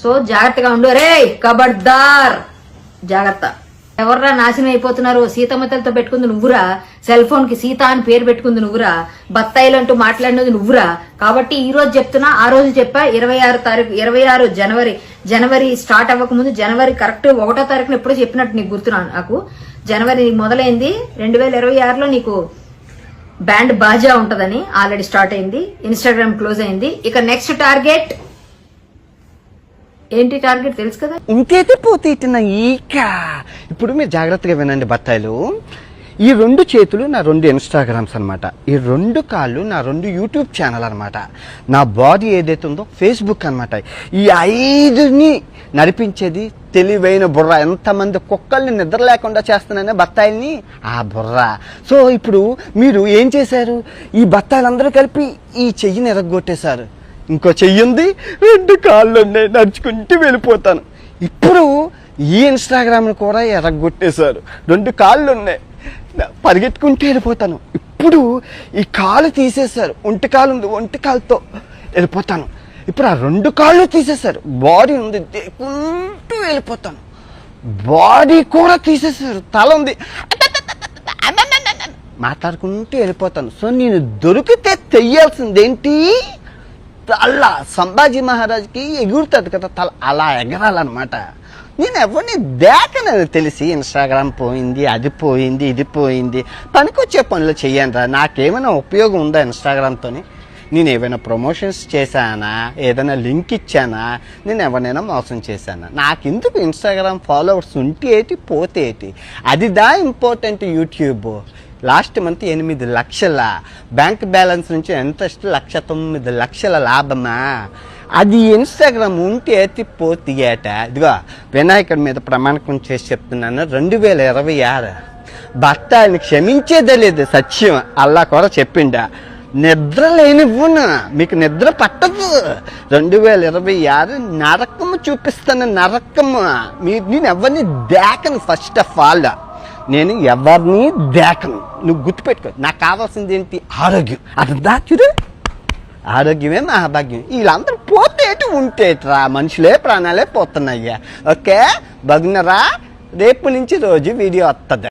So జాగ్రత్తగా ఉండు రే కబడ్దార్ జాగ్రత్త. ఎవర్రా నాశనం అయిపోతున్నారు? సీతమ్మతలతో పెట్టుకుంది నువ్వురా, సెల్ ఫోన్ కి సీత అని పేరు పెట్టుకుంది నువ్వురా, బత్తాయిలు అంటూ మాట్లాడినది నువ్వురా. కాబట్టి ఈ రోజు చెప్తున్నా, ఆ రోజు చెప్పా 26 జనవరి స్టార్ట్ అవ్వక ముందు, జనవరి కరెక్ట్ 1వ తారీఖున ఎప్పుడో చెప్పినట్టు నీకు గుర్తున్నా నాకు. జనవరి మొదలైంది 2026లో నీకు బ్యాండ్ బాజా ఉంటదని ఆల్రెడీ స్టార్ట్ అయింది. ఇన్స్టాగ్రామ్ క్లోజ్ అయింది. ఇక నెక్స్ట్ టార్గెట్ ఏంటి? టార్గెట్ తెలుసు కదా, ఇంకైతే పోతే ఇట్లా ఈక. ఇప్పుడు మీరు జాగ్రత్తగా వినండి బత్తాయిలు. ఈ 2 చేతులు నా 2 ఇన్స్టాగ్రామ్స్ అనమాట, ఈ 2 కాళ్ళు నా 2 యూట్యూబ్ ఛానల్ అనమాట, నా బాడీ ఏదైతే ఉందో ఫేస్బుక్ అనమాట. ఈ 5ని నడిపించేది తెలివైన బుర్ర. ఎంతమంది కుక్కల్ని నిద్ర లేకుండా చేస్తున్నానే బత్తాయిల్ని, ఆ బుర్ర. సో ఇప్పుడు మీరు ఏం చేశారు? ఈ బత్తాయిలందరూ కలిపి ఈ చెయ్యిని ఎరగొట్టేశారు. ఇంకో చెయ్యి ఉంది, 2 కాళ్ళు ఉన్నాయి, నడుచుకుంటూ వెళ్ళిపోతాను. ఇప్పుడు ఈ ఇన్స్టాగ్రామ్ని కూడా ఎరగొట్టేశారు. 2 కాళ్ళు ఉన్నాయి, పరిగెట్టుకుంటూ వెళ్ళిపోతాను. ఇప్పుడు ఈ కాలు తీసేశారు, ఒంటి కాలు ఉంది, ఒంటి కాలుతో వెళ్ళిపోతాను. ఇప్పుడు ఆ 2 కాళ్ళు తీసేశారు, బాడీ ఉంది, దేకుంటూ వెళ్ళిపోతాను. బాడీ కూడా తీసేశారు, తల ఉంది, మాట్లాడుకుంటూ వెళ్ళిపోతాను. సో నేను దొరికితే తెయ్యాల్సిందేంటి? తల. సంభాజీ మహారాజ్కి ఎగురుతుంది కదా తల, అలా ఎగరాలన్నమాట. నేను ఎవరిని దేకనని తెలిసి ఇన్స్టాగ్రామ్ పోయింది, అది పోయింది, ఇది పోయింది, పనికొచ్చే పనులు చెయ్యనురా. నాకేమైనా ఉపయోగం ఉందా ఇన్స్టాగ్రామ్తో? నేను ఏమైనా ప్రమోషన్స్ చేశానా? ఏదైనా లింక్ ఇచ్చానా? నేను ఎవరినైనా మోసం చేశానా? నాకెందుకు ఇన్స్టాగ్రామ్ ఫాలోవర్స్ ఉంటే ఏంటి, పోతే ఏంటి? అది ఇంపార్టెంట్. యూట్యూబ్ లాస్ట్ మంత్ 8 లక్షల బ్యాంక్ బ్యాలెన్స్ నుంచి ఎంత 1,09,00,000 లాభమా? అది ఇన్స్టాగ్రామ్ ఉంటే పోతే ఏట. ఇదిగో వినాయకుడి మీద ప్రమాణకం చేసి చెప్తున్నాను, 2026 భర్తని క్షమించేదే లేదు. సత్యం అల్లా కూడా చెప్పిండా. నిద్ర లేనివ్వను, మీకు నిద్ర పట్టదు. 2026 నరకము చూపిస్తాను, నరకము. నేను ఎవరిని దేకను. ఫస్ట్ ఆఫ్ ఆల్ నేను ఎవరిని దేకను. నువ్వు గుర్తుపెట్టుకో. నాకు కావాల్సింది ఏంటి? ఆరోగ్యం. అర్థందా? చూడు, ఆరోగ్యమే మహాభాగ్యం. వీళ్ళందరూ పోతేటి ఉంటేట్రా, మనుషులే ప్రాణాలే పోతున్నాయ్యా. ఓకే, బాగున్నారా? రేపు నుంచి రోజు వీడియో వస్తుంది.